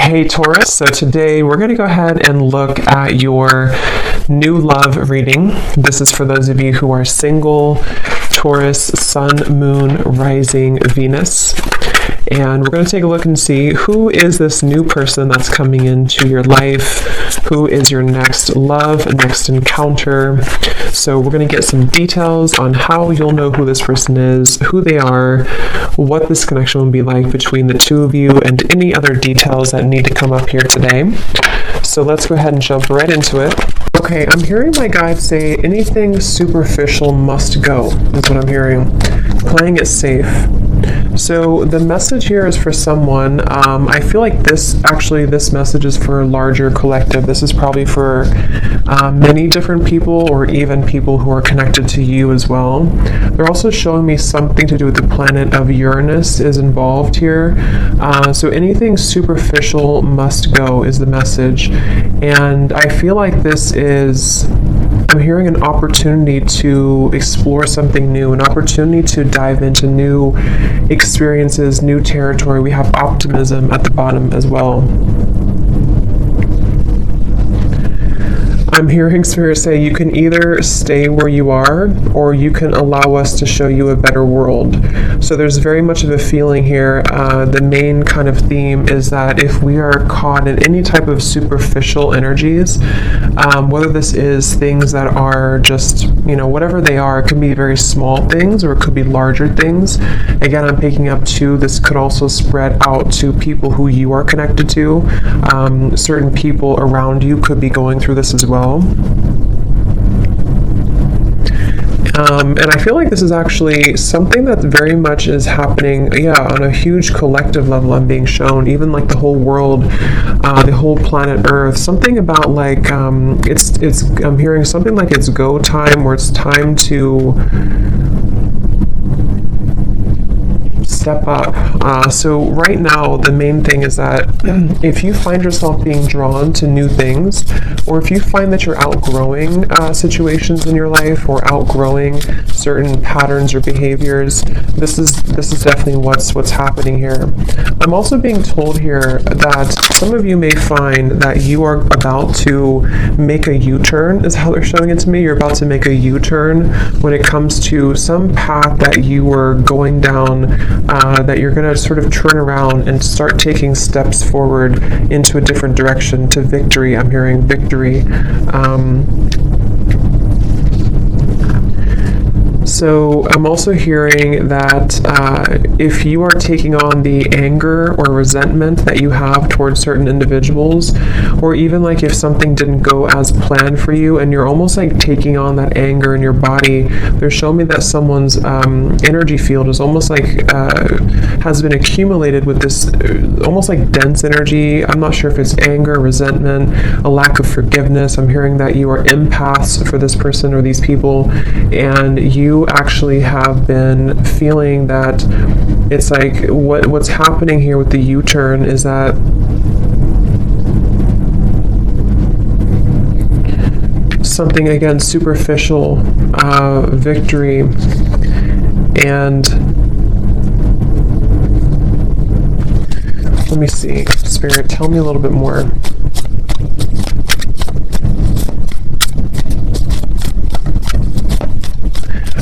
Hey Taurus, so today we're going to go ahead and look at your new love reading. This is for those of you who are single, Taurus, Sun, Moon, Rising, Venus. And we're going to take a look and see who is this new person that's coming into your life, who is your next love, next encounter. So we're going to get some details on how you'll know who this person is, who they are, what this connection will be like between the two of you, and any other details that need to come up here today. So let's go ahead and jump right into it. Okay, I'm hearing my guides say anything superficial must go, is what I'm hearing. Playing it safe. So the message here is for someone, I feel like this message is for a larger collective. This is probably for many different people, or even people who are connected to you as well. They're also showing me something to do with the planet of Uranus is involved here. So anything superficial must go is the message. And I feel like this is, I'm hearing an opportunity to explore something new, an opportunity to dive into new experiences, new territory. We have optimism at the bottom as well. I'm hearing Spirit say you can either stay where you are, or you can allow us to show you a better world. So there's very much of a feeling here. The main kind of theme is that if we are caught in any type of superficial energies, whether this is things that are just, whatever they are, it can be very small things or it could be larger things. Again, I'm picking up too, this could also spread out to people who you are connected to. Certain people around you could be going through this as well. And I feel like this is actually something that very much is happening, on a huge collective level. I'm being shown, even like the whole world, the whole planet Earth. Something about like, I'm hearing something like it's go time, or it's time to step up. So right now, the main thing is that if you find yourself being drawn to new things, or if you find that you're outgrowing situations in your life, or outgrowing certain patterns or behaviors, this is definitely what's happening here. I'm also being told here that some of you may find that you are about to make a U-turn, is how they're showing it to me. You're about to make a U-turn when it comes to some path that you were going down, that you're going to sort of turn around and start taking steps forward into a different direction, to victory. I'm hearing victory. So I'm also hearing that if you are taking on the anger or resentment that you have towards certain individuals, or even like if something didn't go as planned for you and you're almost like taking on that anger in your body, they're showing me that someone's energy field is almost like has been accumulated with this almost like dense energy. I'm not sure if it's anger, resentment, a lack of forgiveness. I'm hearing that you are empaths for this person or these people, and you actually have been feeling that it's like what's happening here with the U-turn is that something, again, superficial, victory, and let me see, Spirit, tell me a little bit more.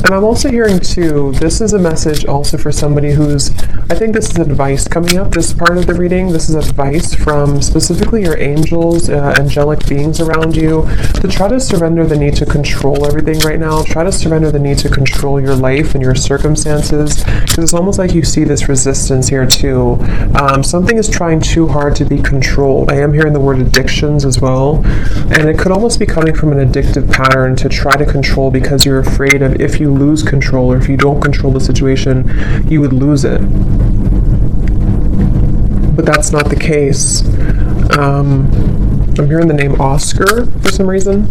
And I'm also hearing too, this is a message also for somebody who's, I think this is advice coming up, this part of the reading. This is advice from specifically your angels, angelic beings around you, to try to surrender the need to control everything right now. Try to surrender the need to control your life and your circumstances, because it's almost like you see this resistance here too. Something is trying too hard to be controlled. I am hearing the word addictions as well, and it could almost be coming from an addictive pattern to try to control, because you're afraid of, if you lose control, or if you don't control the situation, you would lose it. But that's not the case. I'm hearing the name Oscar for some reason.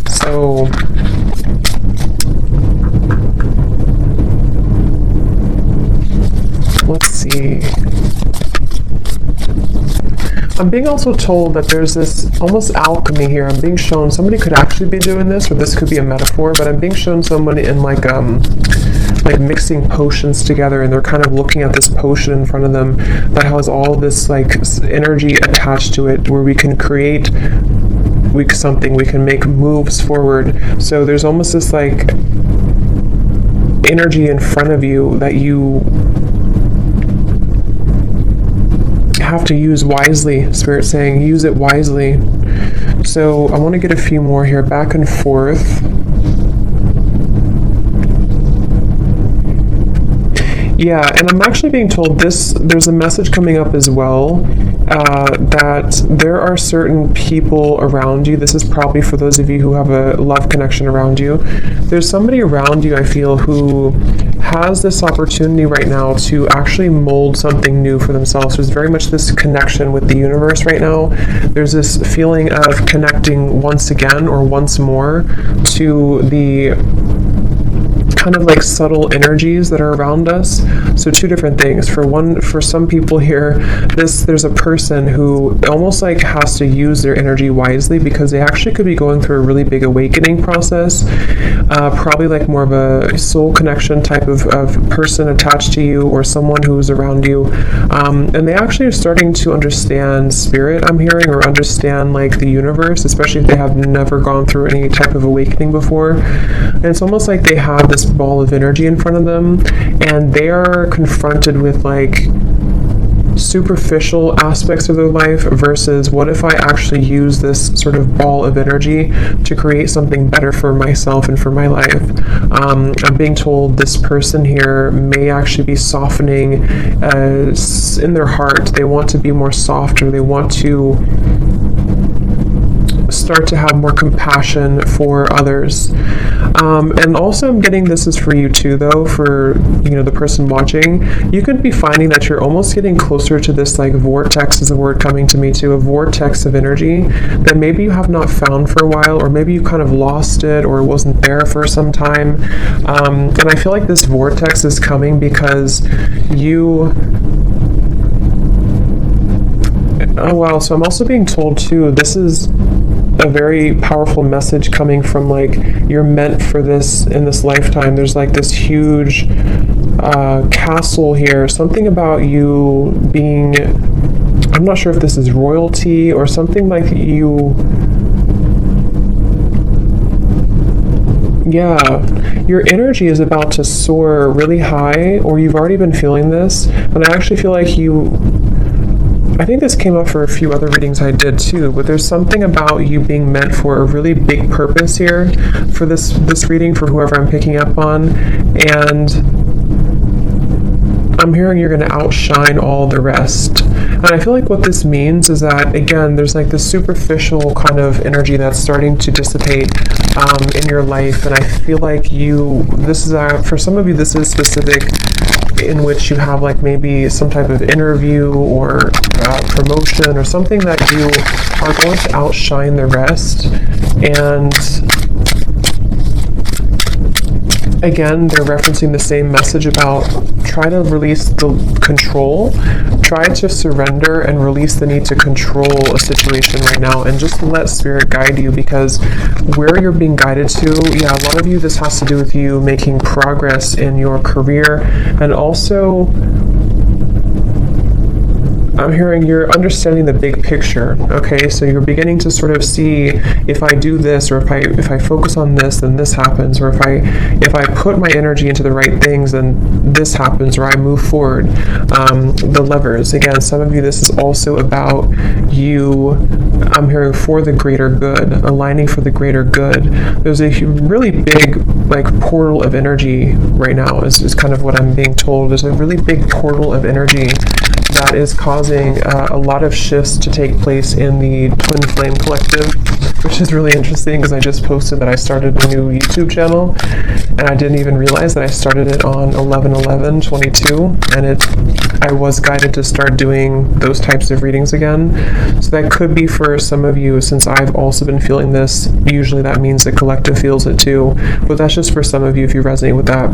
So let's see. I'm being also told that there's this almost alchemy here. I'm being shown somebody could actually be doing this, or this could be a metaphor, but I'm being shown somebody in like like mixing potions together, and they're kind of looking at this potion in front of them that has all this like energy attached to it, where we can create something, we can make moves forward. So there's almost this like energy in front of you that you have to use wisely. Spirit saying use it wisely. So I want to get a few more here, back and forth. Yeah, and I'm actually being told there's a message coming up as well, that there are certain people around you. This is probably for those of you who have a love connection around you. There's somebody around you, I feel, who has this opportunity right now to actually mold something new for themselves. There's very much this connection with the universe right now. There's this feeling of connecting once again or once more to the kind of like subtle energies that are around us. So two different things. For some people here, there's a person who almost like has to use their energy wisely, because they actually could be going through a really big awakening process, probably like more of a soul connection type of person attached to you, or someone who's around you, and they actually are starting to understand spirit, I'm hearing, or understand like the universe, especially if they have never gone through any type of awakening before. And it's almost like they have this ball of energy in front of them, and they are confronted with like superficial aspects of their life versus what if I actually use this sort of ball of energy to create something better for myself and for my life. I'm being told this person here may actually be softening in their heart. They want to be more soft, or they want to start to have more compassion for others. And also I'm getting, this is for you too though, for the person watching, you could be finding that you're almost getting closer to this like vortex, is the word coming to me too, a vortex of energy that maybe you have not found for a while, or maybe you kind of lost it, or it wasn't there for some time. And I feel like this vortex is coming because so I'm also being told too, this is a very powerful message coming from like, you're meant for this in this lifetime. There's like this huge castle here, something about you being, I'm not sure if this is royalty or something like you. Yeah, your energy is about to soar really high, or you've already been feeling this, and I actually feel like I think this came up for a few other readings I did too, but there's something about you being meant for a really big purpose here for this reading, for whoever I'm picking up on, and I'm hearing you're going to outshine all the rest. And I feel like what this means is that, again, there's like this superficial kind of energy that's starting to dissipate in your life, and I feel like for some of you, this is specific, in which you have like maybe some type of interview or promotion or something that you are going to outshine the rest. And again, they're referencing the same message about try to release the control, try to surrender and release the need to control a situation right now, and just let spirit guide you, because where you're being guided to, a lot of you, this has to do with you making progress in your career, and also I'm hearing you're understanding the big picture. Okay, so you're beginning to sort of see, if I do this, or if I focus on this, then this happens, or if I put my energy into the right things, then this happens, or I move forward. The levers, again, some of you, this is also about you, I'm hearing, for the greater good, aligning for the greater good. There's a really big like portal of energy right now, is kind of what I'm being told. There's a really big portal of energy that is causing a lot of shifts to take place in the Twin Flame Collective, which is really interesting, because I just posted that I started a new YouTube channel, and I didn't even realize that I started it on 11/11/22, and I was guided to start doing those types of readings again. So that could be for some of you, since I've also been feeling this. Usually that means the collective feels it too, but that's just for some of you if you resonate with that.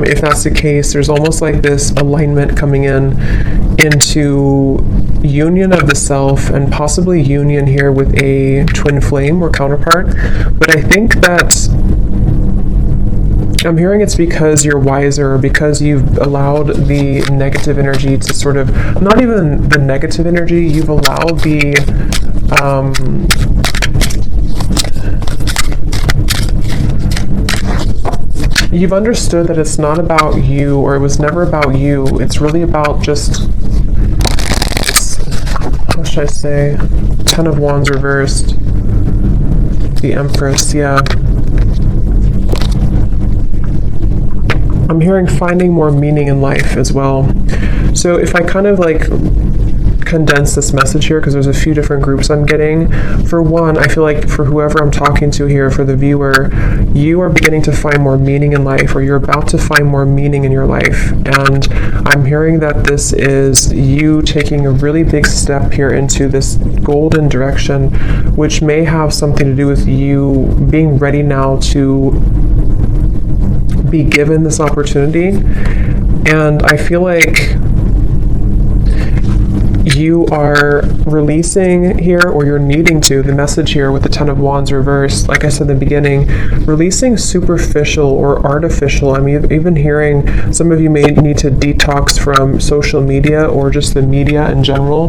If that's the case, there's almost like this alignment coming into union of the self, and possibly union here with a twin flame or counterpart. But I think that I'm hearing it's because you're wiser, because you've allowed the negative energy to sort of, not even the negative energy, you've allowed the, you've understood that it's not about you, or it was never about you. It's really about just, how should I say, Ten of Wands reversed, the Empress, yeah. I'm hearing finding more meaning in life as well. So if I kind of like condense this message here, because there's a few different groups I'm getting. For one, I feel like for whoever I'm talking to here, for the viewer, you are beginning to find more meaning in life, or you're about to find more meaning in your life. And I'm hearing that this is you taking a really big step here into this golden direction, which may have something to do with you being ready now to be given this opportunity. And I feel like you are releasing here, or you're needing to, the message here with the Ten of Wands reversed, like I said in the beginning, releasing superficial or artificial. I'm even hearing some of you may need to detox from social media or just the media in general.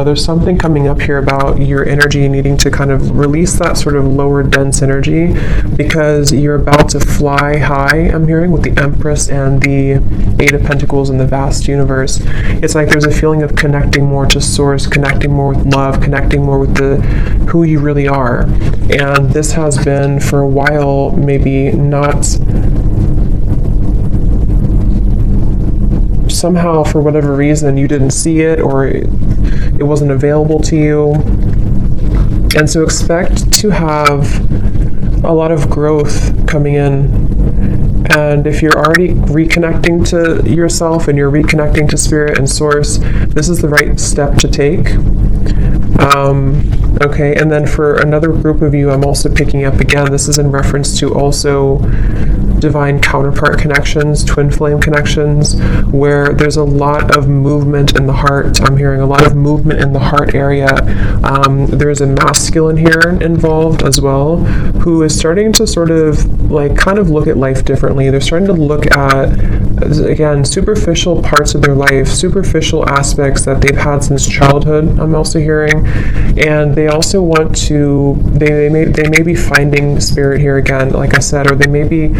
There's something coming up here about your energy needing to kind of release that sort of lower dense energy, because you're about to fly high, I'm hearing, with the Empress and the Eight of Pentacles in the vast universe. It's like there's a feeling of connecting more to source, connecting more with love, connecting more with who you really are. And this has been for a while maybe not, somehow for whatever reason you didn't see it, or it wasn't available to you. And so expect to have a lot of growth coming in. And if you're already reconnecting to yourself and you're reconnecting to spirit and source, this is the right step to take. Okay, and then for another group of you, I'm also picking up again, this is in reference to also divine counterpart connections, twin flame connections, where there's a lot of movement in the heart. I'm hearing a lot of movement in the heart area. There's a masculine here involved as well, who is starting to sort of like kind of look at life differently. They're starting to look at, again, superficial parts of their life, superficial aspects that they've had since childhood, I'm also hearing. And they also want to, they may be finding spirit here again, like I said, or they may be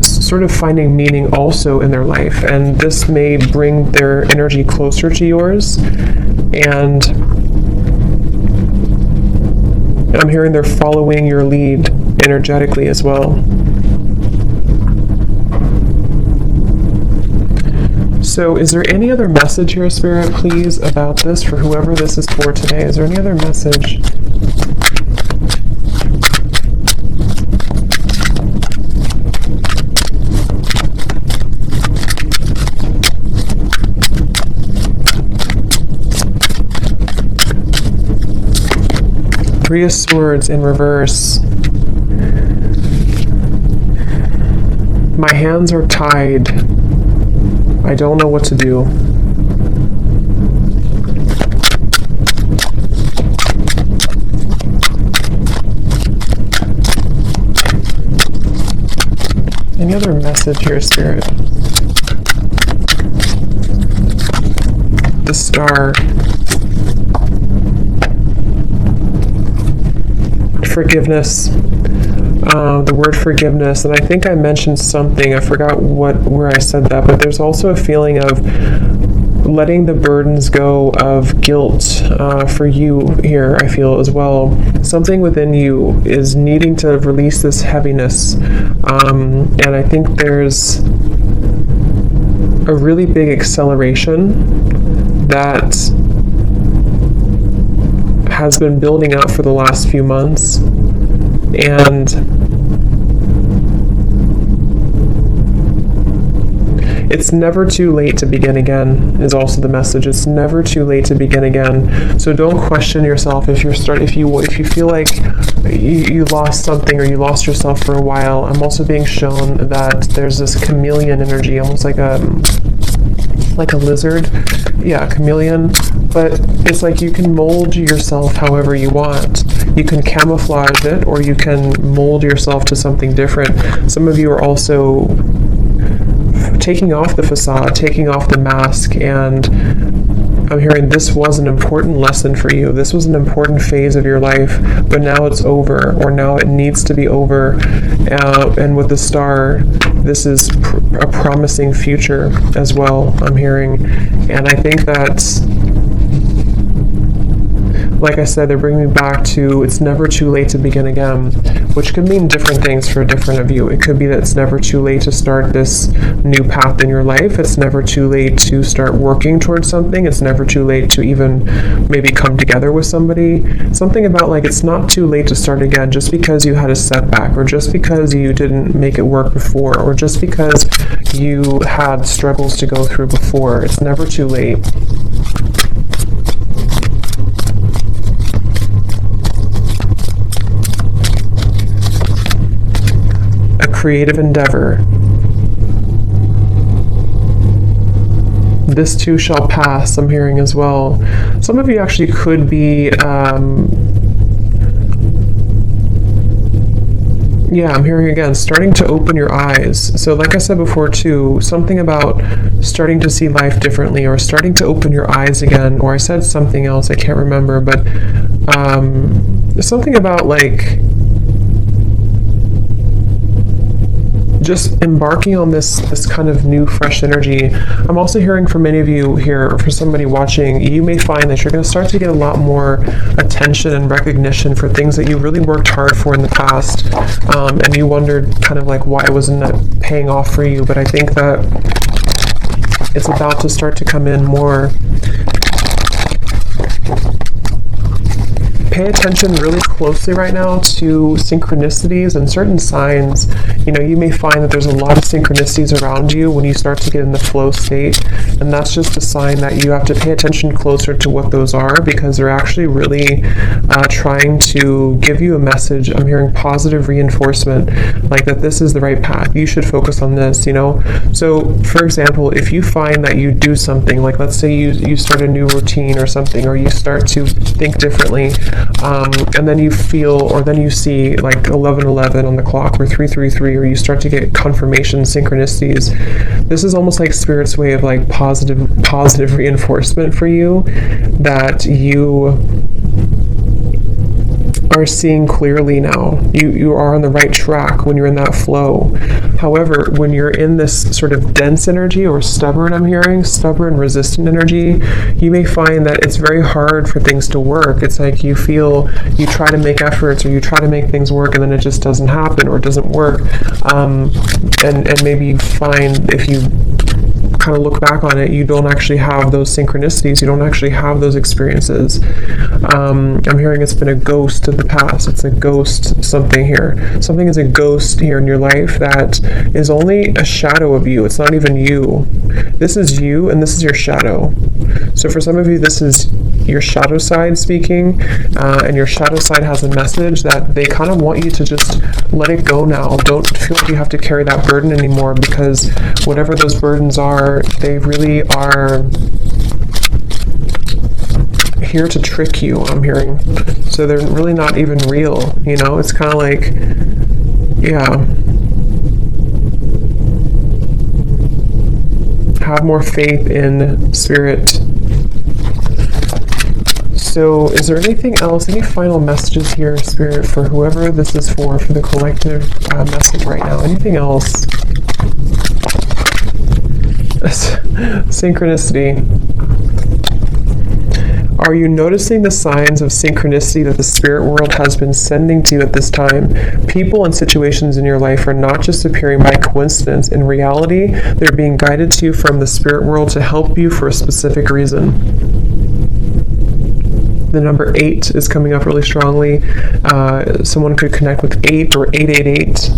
sort of finding meaning also in their life, and this may bring their energy closer to yours. And I'm hearing they're following your lead energetically as well. So is there any other message here, Spirit, please, about this for whoever this is for today? Is there any other message? Three of Swords in reverse. My hands are tied. I don't know what to do. Any other message here, Spirit? The Star. Forgiveness, the word forgiveness, and I think I mentioned something, I forgot where I said that, but there's also a feeling of letting the burdens go of guilt for you here, I feel as well. Something within you is needing to release this heaviness, and I think there's a really big acceleration that has been building up for the last few months, and it's never too late to begin again is also the message. It's never too late to begin again. So don't question yourself if you feel like you lost something or you lost yourself for a while. I'm also being shown that there's this chameleon energy, almost like a lizard. Yeah, chameleon. But it's like you can mold yourself however you want. You can camouflage it, or you can mold yourself to something different. Some of you are also taking off the facade, taking off the mask, and I'm hearing this was an important lesson for you. This was an important phase of your life, but now it's over, or now it needs to be over. And with the star, this is a promising future as well, I'm hearing. And I think that, like I said, they're bringing me back to it's never too late to begin again, which could mean different things for different of you. It could be that it's never too late to start this new path in your life. It's never too late to start working towards something. It's never too late to even maybe come together with somebody. Something about like it's not too late to start again just because you had a setback, or just because you didn't make it work before, or just because you had struggles to go through before. It's never too late. Creative endeavor. This too shall pass, I'm hearing as well. Some of you actually could be, I'm hearing again, starting to open your eyes. So like I said before too, something about starting to see life differently, or starting to open your eyes again, or I said something else, I can't remember, but something about like, just embarking on this kind of new, fresh energy. I'm also hearing from many of you here, or for somebody watching, you may find that you're going to start to get a lot more attention and recognition for things that you really worked hard for in the past, and you wondered kind of like why wasn't that paying off for you. But I think that it's about to start to come in more. Pay attention really closely right now to synchronicities and certain signs. You know, you may find that there's a lot of synchronicities around you when you start to get in the flow state, and that's just a sign that you have to pay attention closer to what those are, because they're actually really trying to give you a message. I'm hearing positive reinforcement, like that this is the right path. You should focus on this, you know? So, for example, if you find that you do something, like let's say you start a new routine or something, or you start to think differently, and then you feel, or then you see like 11:11 on the clock, or 3:33, or you start to get confirmation synchronicities. This is almost like Spirit's way of like positive reinforcement for you, that you are seeing clearly now. You are on the right track when you're in that flow. However, when you're in this sort of dense energy, or stubborn, I'm hearing, stubborn, resistant energy, you may find that it's very hard for things to work. It's like you feel, you try to make efforts, or you try to make things work, and then it just doesn't happen, or it doesn't work. And maybe you find, if you kind of look back on it, you don't actually have those synchronicities, you don't actually have those experiences. I'm hearing it's been a ghost of the past. It's a ghost something here. Something is a ghost here in your life that is only a shadow of you. It's not even you. This is you, and this is your shadow. So for some of you, this is your shadow side speaking, and your shadow side has a message that they kind of want you to just let it go now. Don't feel like you have to carry that burden anymore, because whatever those burdens are, they really are here to trick you, I'm hearing. So they're really not even real, you know? It's kind of like, yeah. Have more faith in Spirit. So is there anything else, any final messages here, Spirit, for whoever this is for the collective message right now? Anything else? Synchronicity. Are you noticing the signs of synchronicity that the spirit world has been sending to you at this time? People and situations in your life are not just appearing by coincidence. In reality, they're being guided to you from the spirit world to help you for a specific reason. The number 8 is coming up really strongly. Someone could connect with 8 or 888.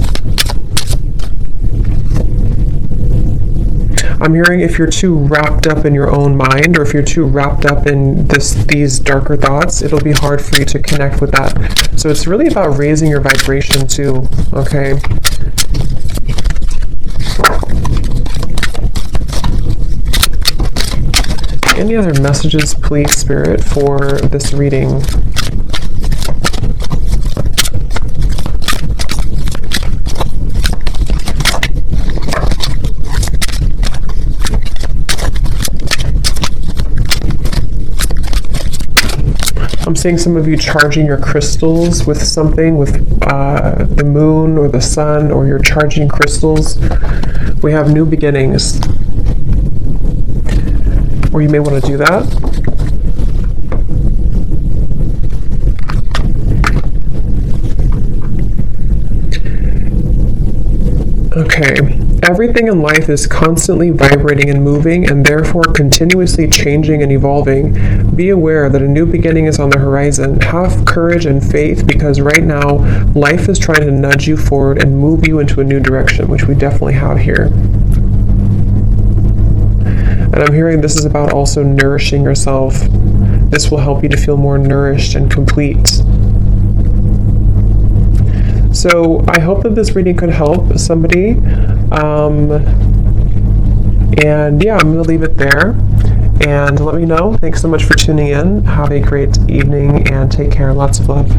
I'm hearing if you're too wrapped up in your own mind, or if you're too wrapped up in these darker thoughts, it'll be hard for you to connect with that. So it's really about raising your vibration too, okay? Any other messages, please, Spirit, for this reading? I'm seeing some of you charging your crystals with something, with the moon or the sun, or you're charging crystals. We have new beginnings. Or you may want to do that. Okay. Everything in life is constantly vibrating and moving, and therefore continuously changing and evolving. Be aware that a new beginning is on the horizon. Have courage and faith, because right now life is trying to nudge you forward and move you into a new direction, which we definitely have here. And I'm hearing this is about also nourishing yourself. This will help you to feel more nourished and complete. So I hope that this reading could help somebody. And yeah, I'm going to leave it there. And let me know. Thanks so much for tuning in. Have a great evening and take care. Lots of love.